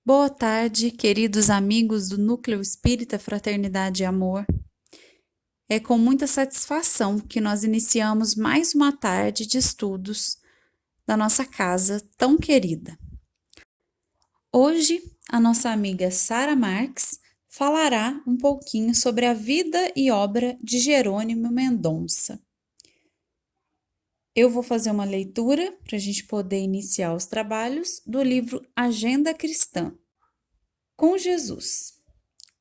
Boa tarde, queridos amigos do Núcleo Espírita Fraternidade e Amor. É com muita satisfação que nós iniciamos mais uma tarde de estudos da nossa casa tão querida. Hoje, a nossa amiga Sara Marques falará um pouquinho sobre a vida e obra de Jerônimo Mendonça. Eu vou fazer uma leitura para a gente poder iniciar os trabalhos do livro Agenda Cristã. Com Jesus.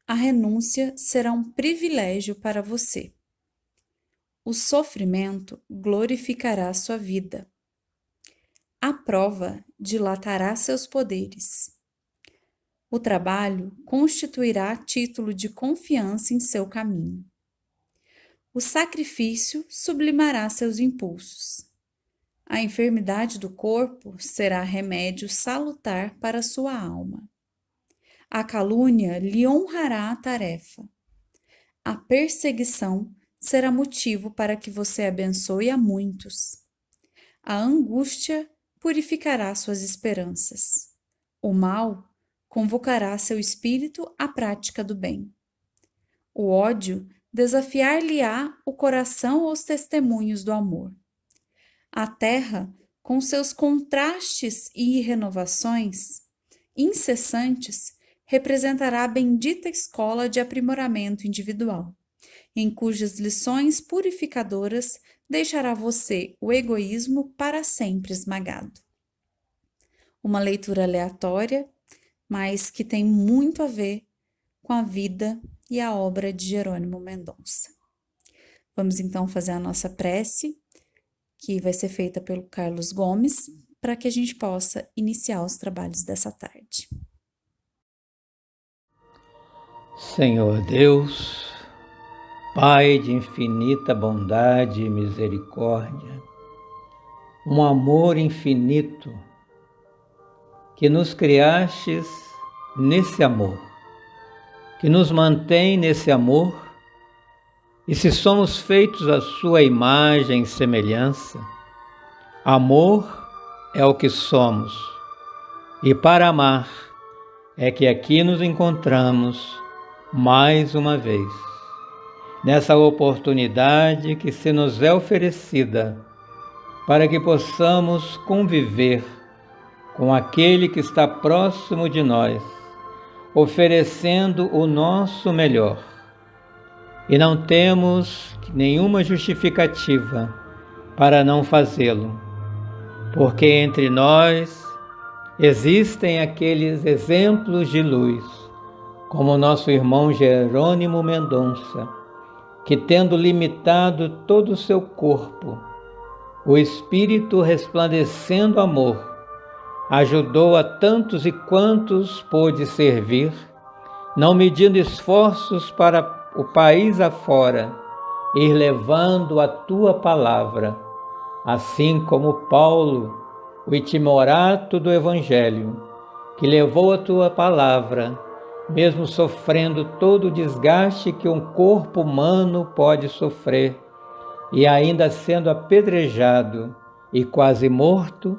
A renúncia será um privilégio para você. O sofrimento glorificará sua vida. A prova dilatará seus poderes. O trabalho constituirá título de confiança em seu caminho. O sacrifício sublimará seus impulsos. A enfermidade do corpo será remédio salutar para sua alma. A calúnia lhe honrará a tarefa. A perseguição será motivo para que você abençoe a muitos. A angústia purificará suas esperanças. O mal convocará seu espírito à prática do bem. O ódio desafiar-lhe-á o coração aos testemunhos do amor. A terra, com seus contrastes e renovações incessantes, representará a bendita escola de aprimoramento individual, em cujas lições purificadoras deixará você o egoísmo para sempre esmagado. Uma leitura aleatória, mas que tem muito a ver com a vida e a obra de Jerônimo Mendonça. Vamos então fazer a nossa prece, que vai ser feita pelo Carlos Gomes, para que a gente possa iniciar os trabalhos dessa tarde. Senhor Deus, Pai de infinita bondade e misericórdia, um amor infinito que nos criastes nesse amor, que nos mantém nesse amor, e se somos feitos à sua imagem e semelhança, amor é o que somos, e para amar é que aqui nos encontramos mais uma vez, nessa oportunidade que se nos é oferecida para que possamos conviver com aquele que está próximo de nós, oferecendo o nosso melhor. E não temos nenhuma justificativa para não fazê-lo, porque entre nós existem aqueles exemplos de luz, como nosso irmão Jerônimo Mendonça, que tendo limitado todo o seu corpo, o espírito resplandecendo amor, ajudou a tantos e quantos pôde servir, não medindo esforços para o país afora, ir levando a tua palavra, assim como Paulo, o timorato do Evangelho, que levou a tua palavra, mesmo sofrendo todo o desgaste que um corpo humano pode sofrer, e ainda sendo apedrejado e quase morto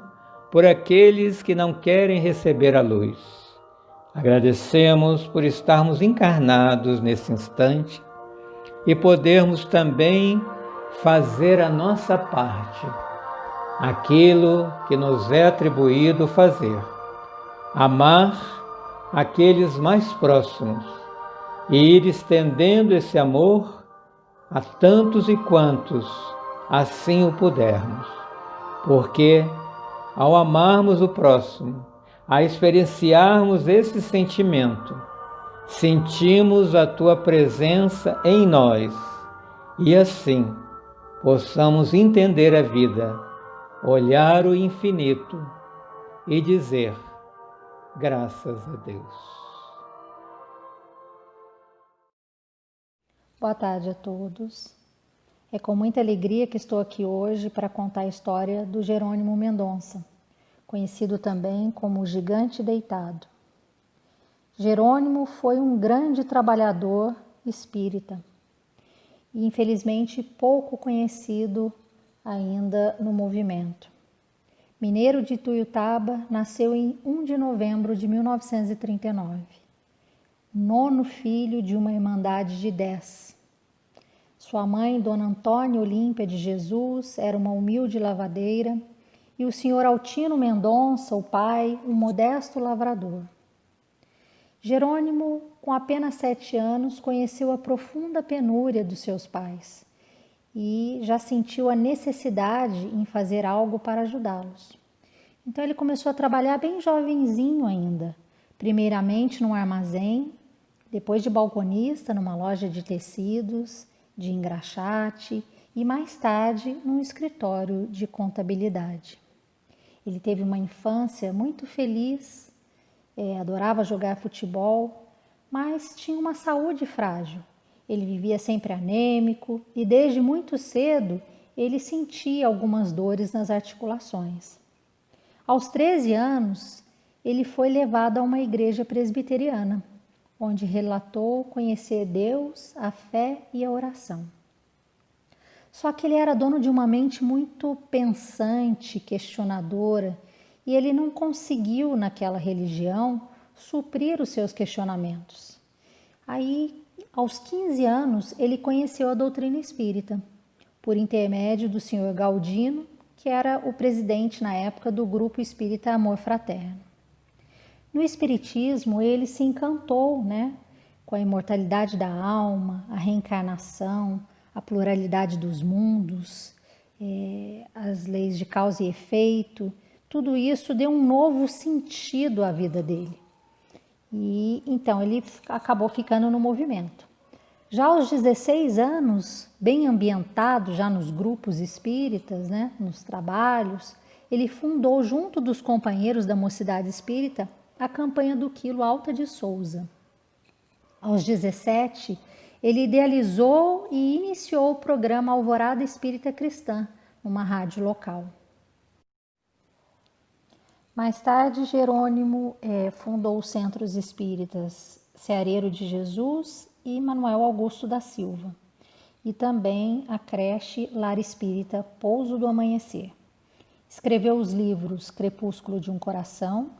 por aqueles que não querem receber a luz. Agradecemos por estarmos encarnados nesse instante e podermos também fazer a nossa parte, aquilo que nos é atribuído fazer, amar aqueles mais próximos e ir estendendo esse amor a tantos e quantos assim o pudermos, porque ao amarmos o próximo, a experienciarmos esse sentimento, sentimos a tua presença em nós e assim possamos entender a vida, olhar o infinito e dizer: graças a Deus. Boa tarde a todos. É com muita alegria que estou aqui hoje para contar a história do Jerônimo Mendonça, conhecido também como o Gigante Deitado. Jerônimo foi um grande trabalhador espírita e infelizmente pouco conhecido ainda no movimento. Mineiro de Ituiutaba, nasceu em 1 de novembro de 1939. Nono filho de uma irmandade de 10. Sua mãe, Dona Antônia Olímpia de Jesus, era uma humilde lavadeira, e o senhor Altino Mendonça, o pai, um modesto lavrador. Jerônimo, com apenas 7 anos, conheceu a profunda penúria dos seus pais e já sentiu a necessidade em fazer algo para ajudá-los. Então ele começou a trabalhar bem jovenzinho ainda, primeiramente num armazém, depois de balconista numa loja de tecidos, de engraxate e mais tarde num escritório de contabilidade. Ele teve uma infância muito feliz, adorava jogar futebol, mas tinha uma saúde frágil. Ele vivia sempre anêmico e desde muito cedo ele sentia algumas dores nas articulações. Aos 13 anos, ele foi levado a uma igreja presbiteriana, onde relatou conhecer Deus, a fé e a oração. Só que ele era dono de uma mente muito pensante, questionadora, e ele não conseguiu, naquela religião, suprir os seus questionamentos. Aí, aos 15 anos, ele conheceu a doutrina espírita, por intermédio do senhor Galdino, que era o presidente na época do Grupo Espírita Amor Fraterno. No espiritismo, ele se encantou, com a imortalidade da alma, a reencarnação, a pluralidade dos mundos, as leis de causa e efeito. Tudo isso deu um novo sentido à vida dele. E então ele acabou ficando no movimento. Já aos 16 anos, bem ambientado já nos grupos espíritas, nos trabalhos, ele fundou, junto dos companheiros da Mocidade Espírita, a campanha do Quilo Alta de Souza. Aos 17, ele idealizou e iniciou o programa Alvorada Espírita Cristã, numa rádio local. Mais tarde, Jerônimo fundou os Centros Espíritas Ceareiro de Jesus e Manuel Augusto da Silva, e também a creche Lar Espírita Pouso do Amanhecer. Escreveu os livros Crepúsculo de um Coração,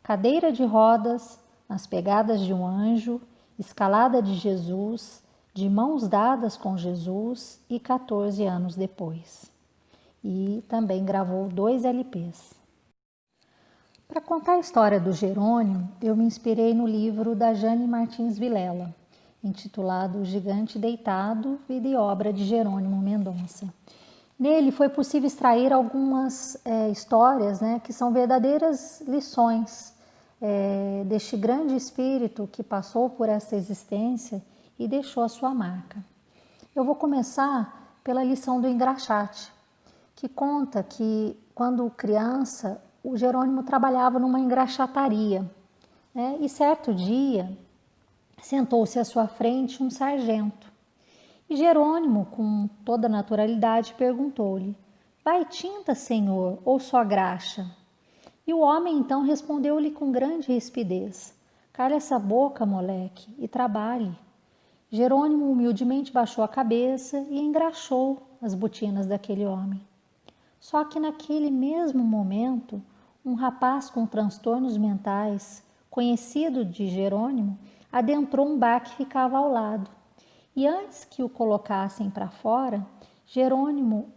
Cadeira de Rodas, Nas Pegadas de um Anjo, Escalada de Jesus, De Mãos Dadas com Jesus e 14 anos depois. E também gravou 2 LPs. Para contar a história do Jerônimo, eu me inspirei no livro da Jane Martins Vilela, intitulado O Gigante Deitado, Vida e Obra de Jerônimo Mendonça. Nele foi possível extrair algumas histórias que são verdadeiras lições deste grande espírito que passou por essa existência e deixou a sua marca. Eu vou começar pela lição do engraxate, que conta que, quando criança, o Jerônimo trabalhava numa engraxataria, e certo dia sentou-se à sua frente um sargento. E Jerônimo, com toda naturalidade, perguntou-lhe: "Vai tinta, senhor, ou só graxa?" E o homem então respondeu-lhe com grande rispidez: "Cala essa boca, moleque, e trabalhe." Jerônimo humildemente baixou a cabeça e engraxou as botinas daquele homem. Só que naquele mesmo momento, um rapaz com transtornos mentais, conhecido de Jerônimo, adentrou um bar que ficava ao lado. E antes que o colocassem para fora, Jerônimo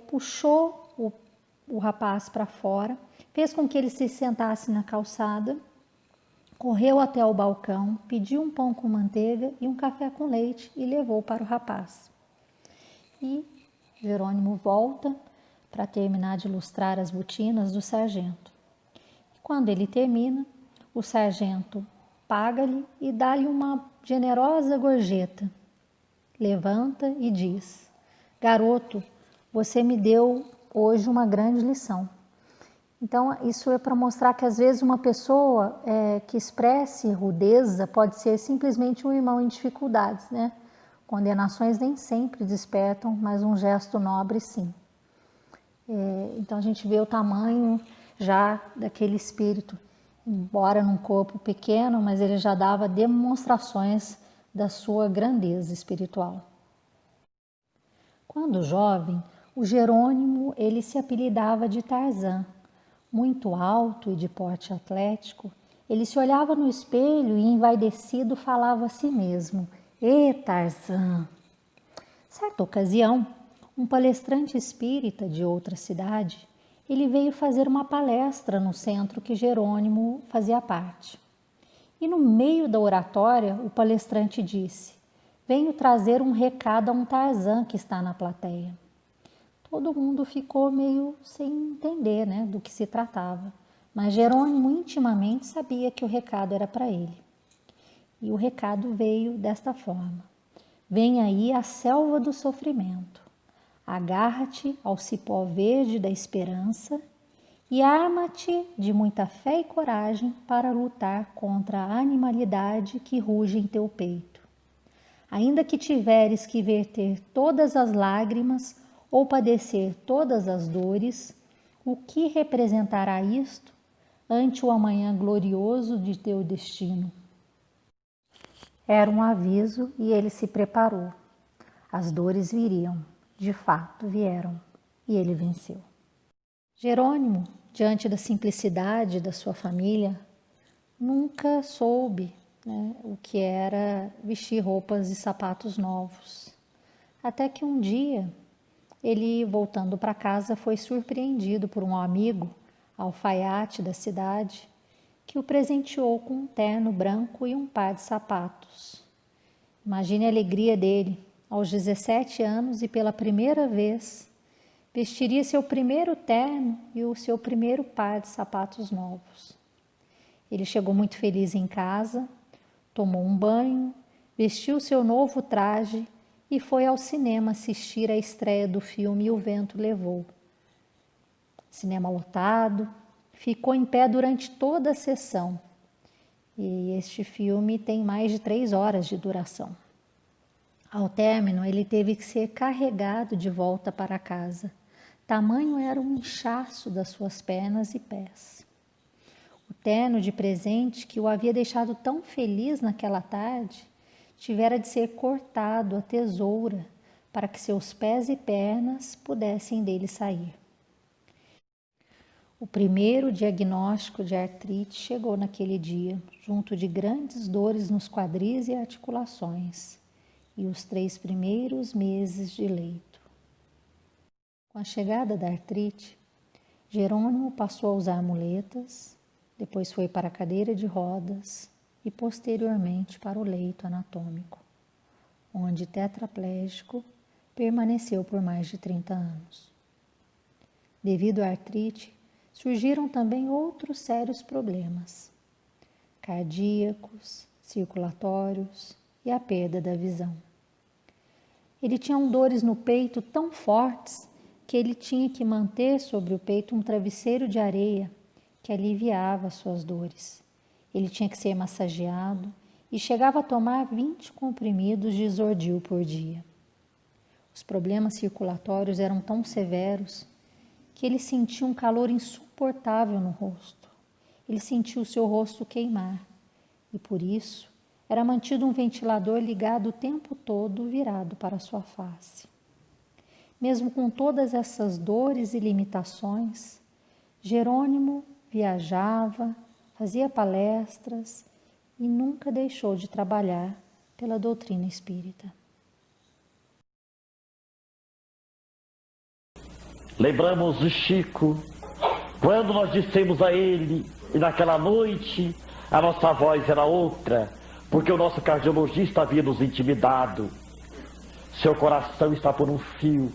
puxou o rapaz para fora, fez com que ele se sentasse na calçada, correu até o balcão, pediu um pão com manteiga e um café com leite e levou para o rapaz. E Jerônimo volta para terminar de lustrar as botinas do sargento. E quando ele termina, o sargento paga-lhe e dá-lhe uma generosa gorjeta. Levanta e diz: "Garoto, você me deu hoje uma grande lição." Então, isso é para mostrar que às vezes uma pessoa que expresse rudeza pode ser simplesmente um irmão em dificuldades, Condenações nem sempre despertam, mas um gesto nobre sim. Então a gente vê o tamanho já daquele espírito, embora num corpo pequeno, mas ele já dava demonstrações da sua grandeza espiritual. Quando jovem, o Jerônimo ele se apelidava de Tarzan, Muito alto e de porte atlético, ele se olhava no espelho e, envaidecido, falava a si mesmo: "Ê, Tarzan!" Certa ocasião, um palestrante espírita de outra cidade, ele veio fazer uma palestra no centro que Jerônimo fazia parte. E no meio da oratória, o palestrante disse: "Venho trazer um recado a um Tarzan que está na plateia." Todo mundo ficou meio sem entender, do que se tratava, mas Jerônimo intimamente sabia que o recado era para ele. E o recado veio desta forma: "Vem aí a selva do sofrimento. Agarra-te ao cipó verde da esperança e arma-te de muita fé e coragem para lutar contra a animalidade que ruge em teu peito. Ainda que tiveres que verter todas as lágrimas ou padecer todas as dores, o que representará isto ante o amanhã glorioso de teu destino?" Era um aviso e ele se preparou. As dores viriam, de fato vieram, e ele venceu. Jerônimo, diante da simplicidade da sua família, nunca soube o que era vestir roupas e sapatos novos. Até que um dia, ele, voltando para casa, foi surpreendido por um amigo, alfaiate da cidade, que o presenteou com um terno branco e um par de sapatos. Imagine a alegria dele, aos 17 anos e pela primeira vez, vestiria seu primeiro terno e o seu primeiro par de sapatos novos. Ele chegou muito feliz em casa, tomou um banho, vestiu seu novo traje e foi ao cinema assistir à estreia do filme O Vento Levou. Cinema lotado, ficou em pé durante toda a sessão. E este filme tem mais de 3 horas de duração. Ao término, ele teve que ser carregado de volta para casa. Tamanho era o inchaço das suas pernas e pés. O terno de presente que o havia deixado tão feliz naquela tarde tivera de ser cortado à tesoura para que seus pés e pernas pudessem dele sair. O primeiro diagnóstico de artrite chegou naquele dia, junto de grandes dores nos quadris e articulações, e os 3 primeiros meses de leito. Com a chegada da artrite, Jerônimo passou a usar muletas, depois foi para a cadeira de rodas e posteriormente para o leito anatômico, onde tetraplégico permaneceu por mais de 30 anos. Devido à artrite, surgiram também outros sérios problemas, cardíacos, circulatórios e a perda da visão. Ele tinha dores no peito tão fortes que ele tinha que manter sobre o peito um travesseiro de areia que aliviava as suas dores. Ele tinha que ser massageado e chegava a tomar 20 comprimidos de Zordil por dia. Os problemas circulatórios eram tão severos que ele sentia um calor insuportável no rosto. Ele sentia o seu rosto queimar e, por isso, era mantido um ventilador ligado o tempo todo virado para a sua face. Mesmo com todas essas dores e limitações, Jerônimo viajava, fazia palestras e nunca deixou de trabalhar pela doutrina espírita. Lembramos de Chico, quando nós dissemos a ele, e naquela noite a nossa voz era outra, porque o nosso cardiologista havia nos intimidado. Seu coração está por um fio.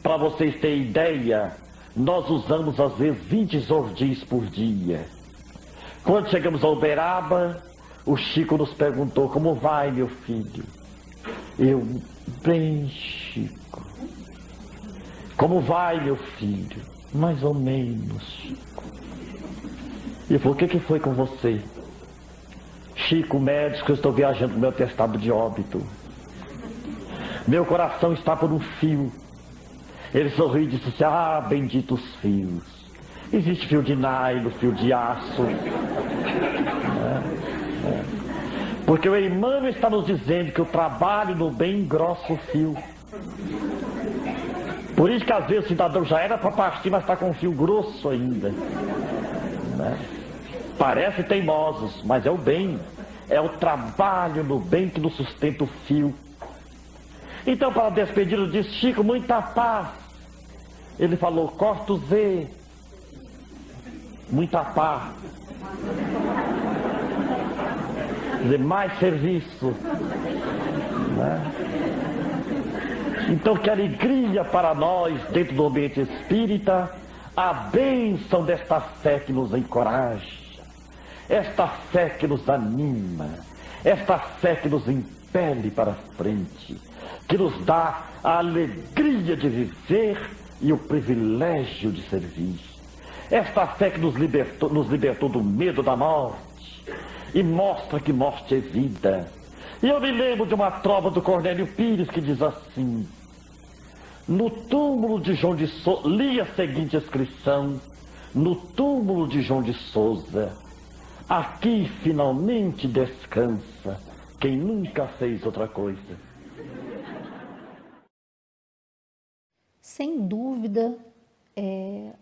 Para vocês terem ideia, nós usamos às vezes 20 Zordis por dia. Quando chegamos a Uberaba, o Chico nos perguntou: "Como vai, meu filho?" Eu: "Bem, Chico." "Como vai, meu filho?" "Mais ou menos, Chico." E falou: "O que foi com você?" "Chico, médico, eu estou viajando com meu atestado de óbito. Meu coração está por um fio." Ele sorriu e disse assim: "Ah, benditos fios. Existe fio de nylon, fio de aço. Porque o Emmanuel está nos dizendo que o trabalho no bem engrossa o fio." Por isso que às vezes o cidadão já era para partir, mas está com um fio grosso ainda. Né? Parece teimosos, mas é o bem. É o trabalho no bem que nos sustenta o fio. Então, para despedir, disse: Chico, muita paz. Ele falou: corta o Z. Muita paz. Quer dizer, mais serviço. Né? Então, que alegria para nós, dentro do ambiente espírita, a bênção desta fé que nos encoraja, esta fé que nos anima, esta fé que nos impele para frente, que nos dá a alegria de viver e o privilégio de servir. Esta fé que nos libertou do medo da morte e mostra que morte é vida. E eu me lembro de uma trova do Cornélio Pires que diz assim: no túmulo de João de Souza, li a seguinte inscrição: no túmulo de João de Souza, aqui finalmente descansa quem nunca fez outra coisa. Sem dúvida,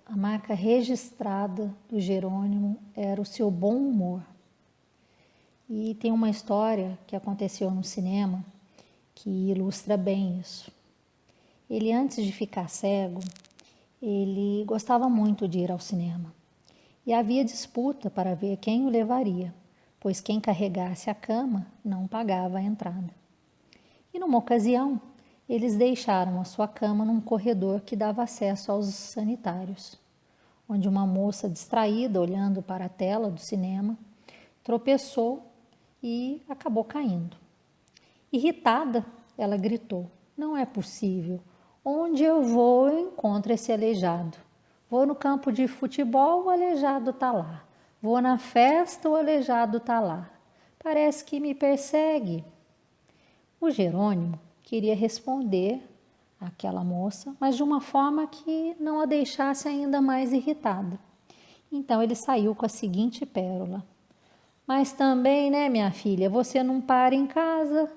a marca registrada do Jerônimo era o seu bom humor. E tem uma história que aconteceu no cinema que ilustra bem isso. Ele, antes de ficar cego, ele gostava muito de ir ao cinema. E havia disputa para ver quem o levaria, pois quem carregasse a cama não pagava a entrada. E numa ocasião, eles deixaram a sua cama num corredor que dava acesso aos sanitários, onde uma moça distraída, olhando para a tela do cinema, tropeçou e acabou caindo. Irritada, ela gritou: não é possível. Onde eu vou, eu encontro esse aleijado. Vou no campo de futebol, o aleijado está lá. Vou na festa, o aleijado está lá. Parece que me persegue. O Jerônimo queria responder àquela moça, mas de uma forma que não a deixasse ainda mais irritada. Então ele saiu com a seguinte pérola: mas também, né, minha filha, você não para em casa.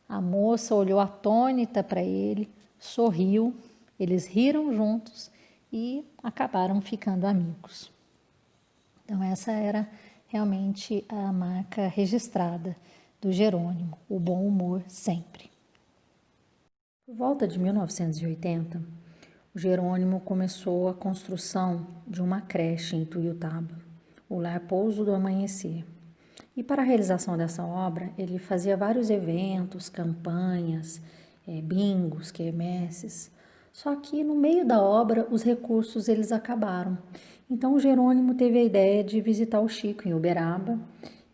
A moça olhou atônita para ele, sorriu, eles riram juntos e acabaram ficando amigos. Então essa era realmente a marca registrada do Jerônimo, o bom humor sempre. Por volta de 1980, o Jerônimo começou a construção de uma creche em Tuiutaba, o Lar Pouso do Amanhecer. E para a realização dessa obra, ele fazia vários eventos, campanhas, bingos, quermesses. Só que no meio da obra, os recursos eles acabaram. Então o Jerônimo teve a ideia de visitar o Chico em Uberaba.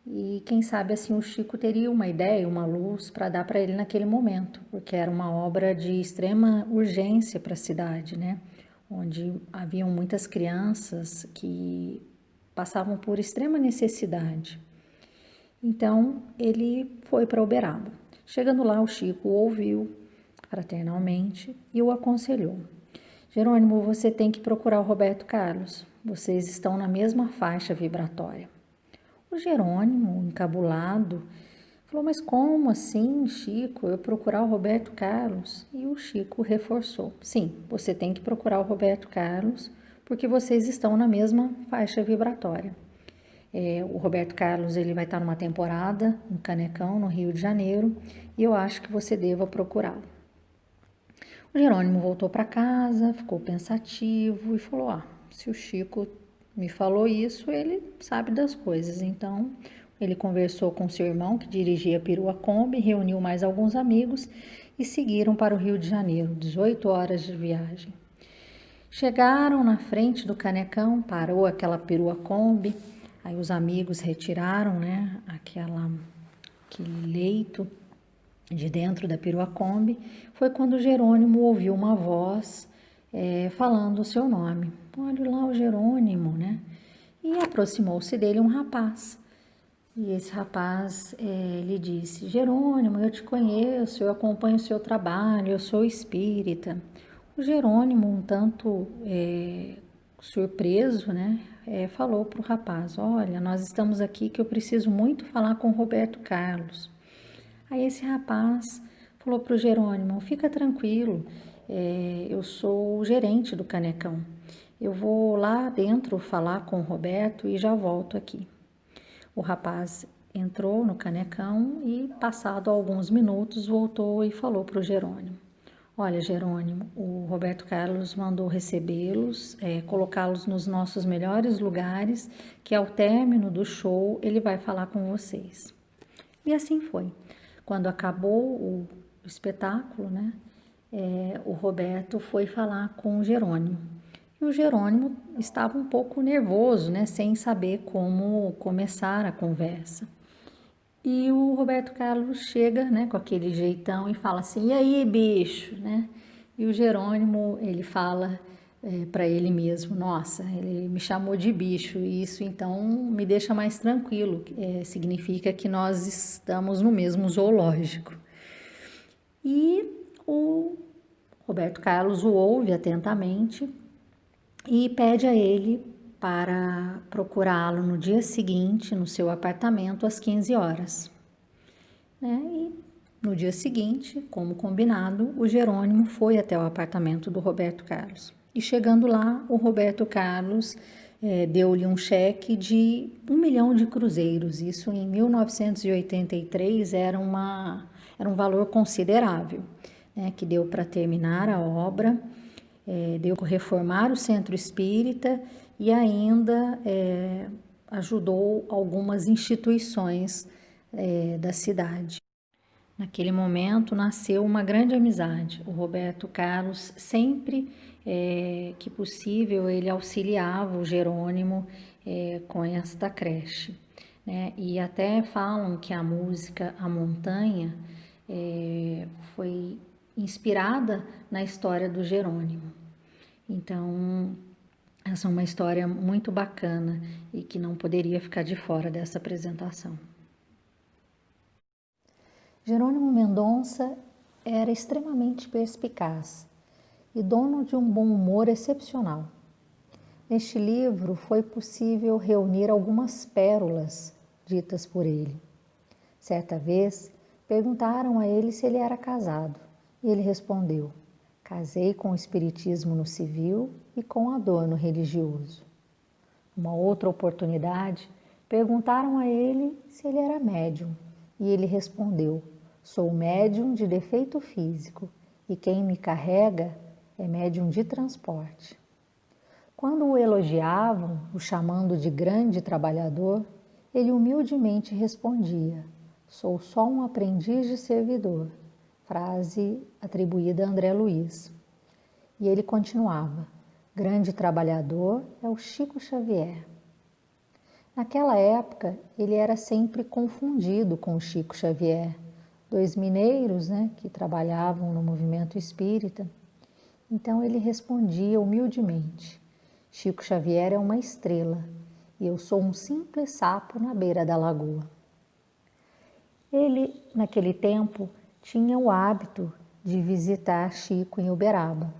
E quem sabe assim o Chico teria uma ideia, uma luz para dar para ele naquele momento, porque era uma obra de extrema urgência para a cidade, né? Onde haviam muitas crianças que passavam por extrema necessidade. Então ele foi para Uberaba. Chegando lá, o Chico o ouviu fraternalmente e o aconselhou: Jerônimo, você tem que procurar o Roberto Carlos, vocês estão na mesma faixa vibratória. O Jerônimo, encabulado, falou: mas como assim, Chico, eu procurar o Roberto Carlos? E o Chico reforçou: sim, você tem que procurar o Roberto Carlos, porque vocês estão na mesma faixa vibratória. O Roberto Carlos ele vai estar numa temporada no Canecão, no Rio de Janeiro, e eu acho que você deva procurá-lo. O Jerônimo voltou para casa, ficou pensativo e falou: se o Chico me falou isso, ele sabe das coisas. Então, ele conversou com seu irmão, que dirigia a perua Kombi, reuniu mais alguns amigos e seguiram para o Rio de Janeiro, 18 horas de viagem. Chegaram na frente do Canecão, parou aquela perua Kombi, aí os amigos retiraram, né, aquele leito de dentro da perua Kombi. Foi quando o Jerônimo ouviu uma voz falando o seu nome. Olha lá o Jerônimo, né? E aproximou-se dele um rapaz. E esse rapaz lhe disse: Jerônimo, eu te conheço, eu acompanho o seu trabalho, eu sou espírita. O Jerônimo, um tanto surpreso, né? Falou para o rapaz: olha, nós estamos aqui que eu preciso muito falar com o Roberto Carlos. Aí esse rapaz falou para o Jerônimo: fica tranquilo, eu sou o gerente do Canecão. Eu vou lá dentro falar com o Roberto e já volto aqui. O rapaz entrou no Canecão e, passado alguns minutos, voltou e falou para o Jerônimo: olha, Jerônimo, o Roberto Carlos mandou recebê-los, colocá-los nos nossos melhores lugares, que ao término do show ele vai falar com vocês. E assim foi. Quando acabou o espetáculo, né, o Roberto foi falar com o Jerônimo. E o Jerônimo estava um pouco nervoso, né, sem saber como começar a conversa. E o Roberto Carlos chega, né, com aquele jeitão e fala assim: e aí, bicho, né? E o Jerônimo, ele fala para ele mesmo: nossa, ele me chamou de bicho, e isso então me deixa mais tranquilo, significa que nós estamos no mesmo zoológico. E o Roberto Carlos o ouve atentamente e pede a ele para procurá-lo no dia seguinte no seu apartamento às 15 horas. E no dia seguinte, como combinado, o Jerônimo foi até o apartamento do Roberto Carlos. E chegando lá, o Roberto Carlos deu-lhe um cheque de 1 milhão de cruzeiros. Isso em 1983 era um valor considerável, né, que deu para terminar a obra, deu para reformar o centro espírita e ainda ajudou algumas instituições da cidade. Naquele momento nasceu uma grande amizade. O Roberto Carlos, sempre que possível, ele auxiliava o Jerônimo com esta creche, né? E até falam que a música A Montanha foi inspirada na história do Jerônimo. Então, essa é uma história muito bacana e que não poderia ficar de fora dessa apresentação. Jerônimo Mendonça era extremamente perspicaz e dono de um bom humor excepcional. Neste livro foi possível reunir algumas pérolas ditas por ele. Certa vez, perguntaram a ele se ele era casado e ele respondeu: casei com o espiritismo no civil e com a dor no religioso. Uma outra oportunidade, perguntaram a ele se ele era médium e ele respondeu: sou médium de defeito físico e quem me carrega é médium de transporte. Quando o elogiavam, o chamando de grande trabalhador, ele humildemente respondia: sou só um aprendiz de servidor, frase atribuída a André Luiz. E ele continuava: grande trabalhador é o Chico Xavier. Naquela época, ele era sempre confundido com o Chico Xavier, dois mineiros, né, que trabalhavam no movimento espírita. Então ele respondia humildemente: Chico Xavier é uma estrela e eu sou um simples sapo na beira da lagoa. Ele, naquele tempo, tinha o hábito de visitar Chico em Uberaba.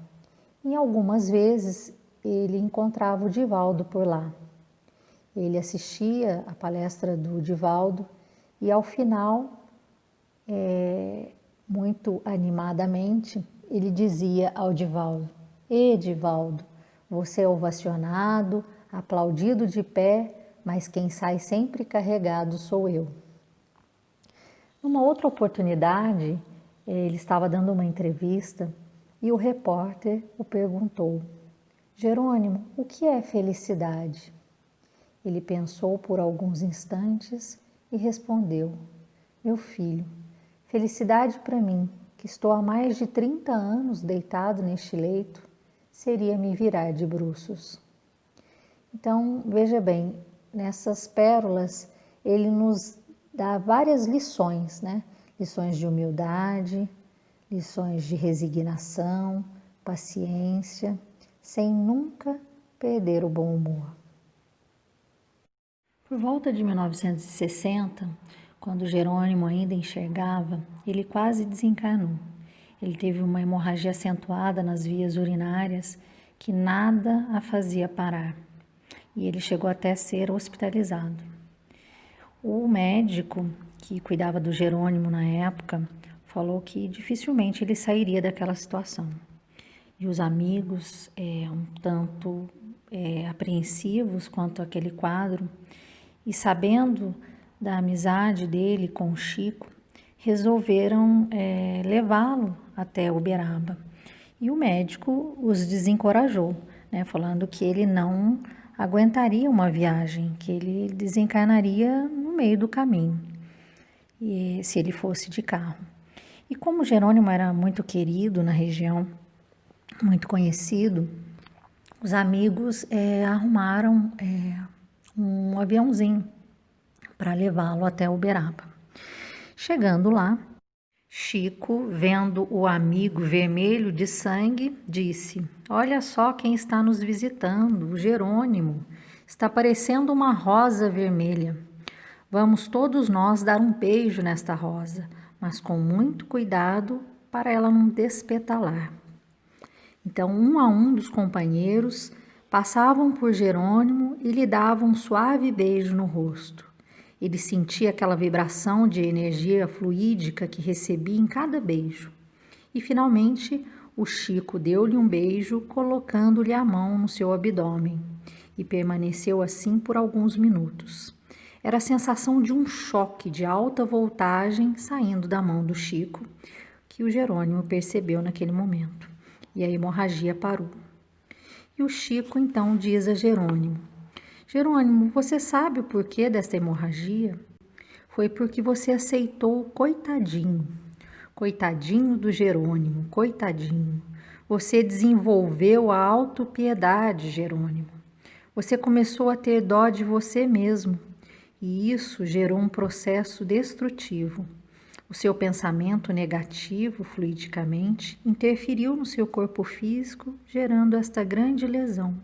E algumas vezes ele encontrava o Divaldo por lá. Ele assistia à palestra do Divaldo e ao final, muito animadamente, ele dizia ao Divaldo: Divaldo, você é ovacionado, aplaudido de pé, mas quem sai sempre carregado sou eu. Numa outra oportunidade, ele estava dando uma entrevista e o repórter o perguntou: Jerônimo, o que é felicidade? Ele pensou por alguns instantes e respondeu: meu filho, felicidade para mim, que estou há mais de 30 anos deitado neste leito, seria me virar de bruços. Então, veja bem, nessas pérolas ele nos dá várias lições, né? Lições de humildade, lições de resignação, paciência, sem nunca perder o bom humor. Por volta de 1960, quando Jerônimo ainda enxergava, ele quase desencarnou. Ele teve uma hemorragia acentuada nas vias urinárias que nada a fazia parar. E ele chegou até a ser hospitalizado. O médico que cuidava do Jerônimo na época falou que dificilmente ele sairia daquela situação. e os amigos, um tanto apreensivos quanto àquele quadro, e sabendo da amizade dele com o Chico, resolveram levá-lo até Uberaba. E o médico os desencorajou, né, falando que ele não aguentaria uma viagem, que ele desencarnaria no meio do caminho, e se ele fosse de carro. E como Jerônimo era muito querido na região, muito conhecido, os amigos arrumaram um aviãozinho para levá-lo até Uberaba. Chegando lá, Chico, vendo o amigo vermelho de sangue, disse: "Olha só quem está nos visitando, o Jerônimo. Está parecendo uma rosa vermelha. Vamos todos nós dar um beijo nesta rosa, mas com muito cuidado para ela não despetalar." Então, um a um dos companheiros passavam por Jerônimo e lhe davam um suave beijo no rosto. Ele sentia aquela vibração de energia fluídica que recebia em cada beijo. E, finalmente, o Chico deu-lhe um beijo, colocando-lhe a mão no seu abdômen, e permaneceu assim por alguns minutos. Era a sensação de um choque de alta voltagem saindo da mão do Chico, que o Jerônimo percebeu naquele momento, e a hemorragia parou. E o Chico então diz a Jerônimo: "Jerônimo, você sabe o porquê desta hemorragia? Foi porque você aceitou o coitadinho. Coitadinho do Jerônimo, coitadinho. Você desenvolveu a autopiedade, Jerônimo. Você começou a ter dó de você mesmo, e isso gerou um processo destrutivo. O seu pensamento negativo, fluidicamente, interferiu no seu corpo físico, gerando esta grande lesão.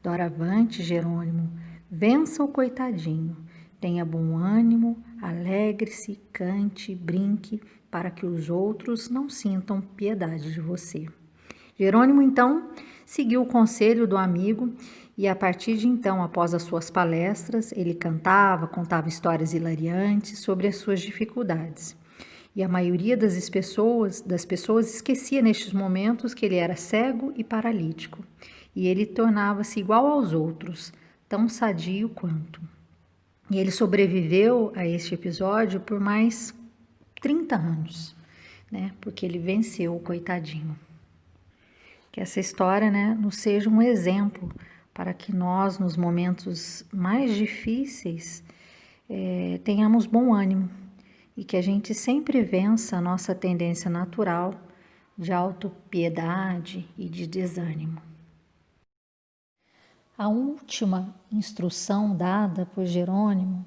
Doravante, Jerônimo, vença o coitadinho, tenha bom ânimo, alegre-se, cante, brinque, para que os outros não sintam piedade de você." Jerônimo, então, seguiu o conselho do amigo e, a partir de então, após as suas palestras, ele cantava, contava histórias hilariantes sobre as suas dificuldades. E a maioria das pessoas esquecia nestes momentos que ele era cego e paralítico. E ele tornava-se igual aos outros, tão sadio quanto. E ele sobreviveu a este episódio por mais 30 anos, né? Porque ele venceu o coitadinho. Que essa história, né, nos seja um exemplo para que nós, nos momentos mais difíceis, tenhamos bom ânimo e que a gente sempre vença a nossa tendência natural de autopiedade e de desânimo. A última instrução dada por Jerônimo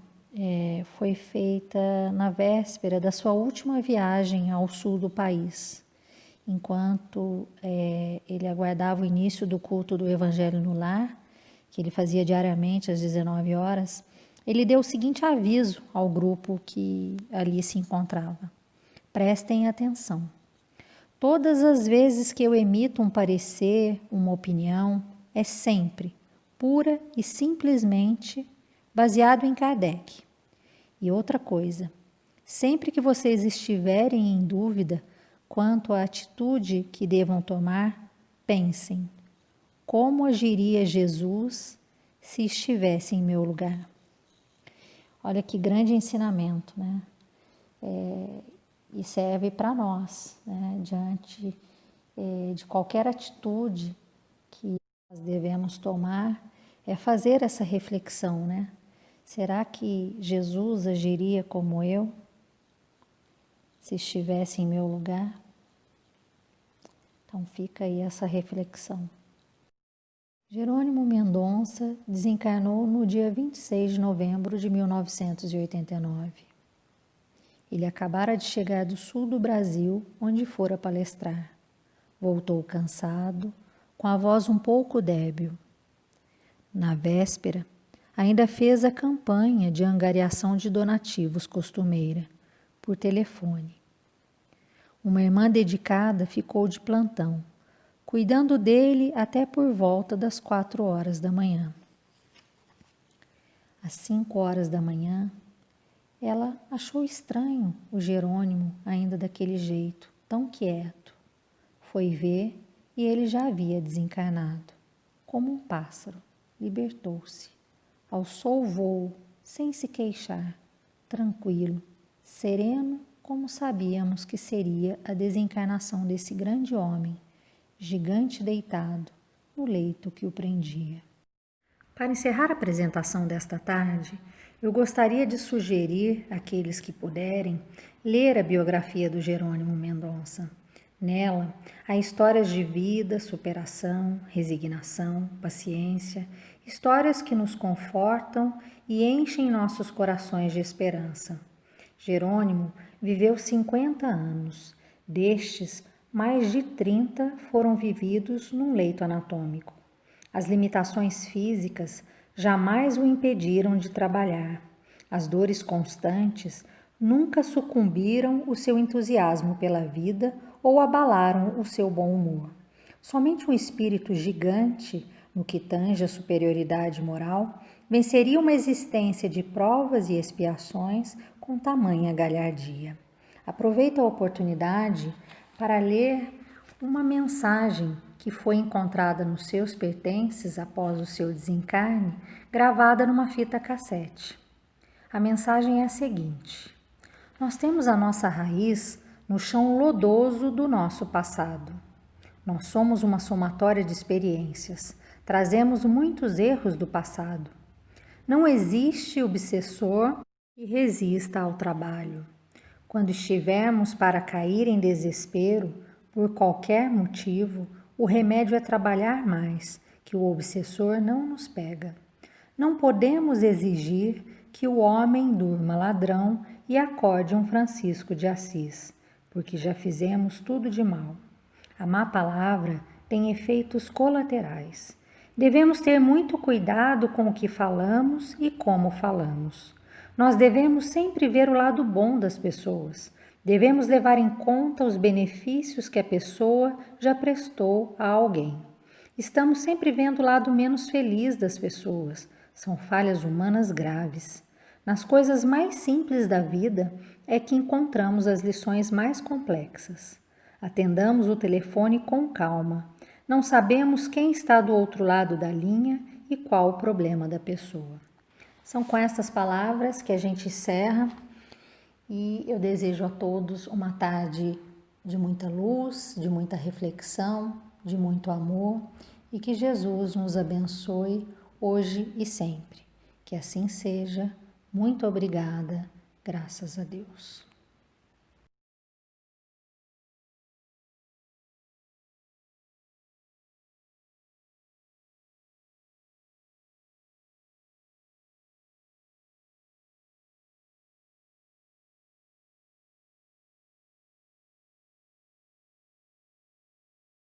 foi feita na véspera da sua última viagem ao sul do país, enquanto ele aguardava o início do culto do Evangelho no Lar, que ele fazia diariamente às 19 horas, ele deu o seguinte aviso ao grupo que ali se encontrava: "Prestem atenção. Todas as vezes que eu emito um parecer, uma opinião, é sempre pura e simplesmente baseado em Kardec. E outra coisa, sempre que vocês estiverem em dúvida quanto à atitude que devam tomar, pensem: como agiria Jesus se estivesse em meu lugar?" Olha que grande ensinamento, né? E serve para nós, né? Diante de qualquer atitude que nós devemos tomar, fazer essa reflexão, né? Será que Jesus agiria como eu, se estivesse em meu lugar? Então fica aí essa reflexão. Jerônimo Mendonça desencarnou no dia 26 de novembro de 1989. Ele acabara de chegar do sul do Brasil, onde fora palestrar. Voltou cansado, com a voz um pouco débil. Na véspera, ainda fez a campanha de angariação de donativos costumeira, por telefone. Uma irmã dedicada ficou de plantão, cuidando dele até por volta das 4 horas da manhã. Às 5 horas da manhã, ela achou estranho o Jerônimo ainda daquele jeito, tão quieto. Foi ver e ele já havia desencarnado. Como um pássaro, libertou-se. Alçou o voo, sem se queixar, tranquilo, sereno, como sabíamos que seria a desencarnação desse grande homem, gigante deitado no leito que o prendia. Para encerrar a apresentação desta tarde, eu gostaria de sugerir àqueles que puderem ler a biografia do Jerônimo Mendonça. Nela, há histórias de vida, superação, resignação, paciência, histórias que nos confortam e enchem nossos corações de esperança. Jerônimo viveu 50 anos. Destes, mais de 30 foram vividos num leito anatômico. As limitações físicas jamais o impediram de trabalhar. As dores constantes nunca sucumbiram o seu entusiasmo pela vida ou abalaram o seu bom humor. Somente um espírito gigante, no que tange a superioridade moral, venceria uma existência de provas e expiações com tamanha galhardia. Aproveito a oportunidade para ler uma mensagem que foi encontrada nos seus pertences após o seu desencarne, gravada numa fita cassete. A mensagem é a seguinte: nós temos a nossa raiz no chão lodoso do nosso passado. Nós somos uma somatória de experiências, trazemos muitos erros do passado. Não existe obsessor que resista ao trabalho. Quando estivermos para cair em desespero, por qualquer motivo, o remédio é trabalhar mais, que o obsessor não nos pega. Não podemos exigir que o homem durma ladrão e acorde um Francisco de Assis, porque já fizemos tudo de mal. A má palavra tem efeitos colaterais. Devemos ter muito cuidado com o que falamos e como falamos. Nós devemos sempre ver o lado bom das pessoas. Devemos levar em conta os benefícios que a pessoa já prestou a alguém. Estamos sempre vendo o lado menos feliz das pessoas. São falhas humanas graves. Nas coisas mais simples da vida é que encontramos as lições mais complexas. Atendamos o telefone com calma. Não sabemos quem está do outro lado da linha e qual o problema da pessoa. São com estas palavras que a gente encerra. E eu desejo a todos uma tarde de muita luz, de muita reflexão, de muito amor e que Jesus nos abençoe hoje e sempre. Que assim seja. Muito obrigada. Graças a Deus.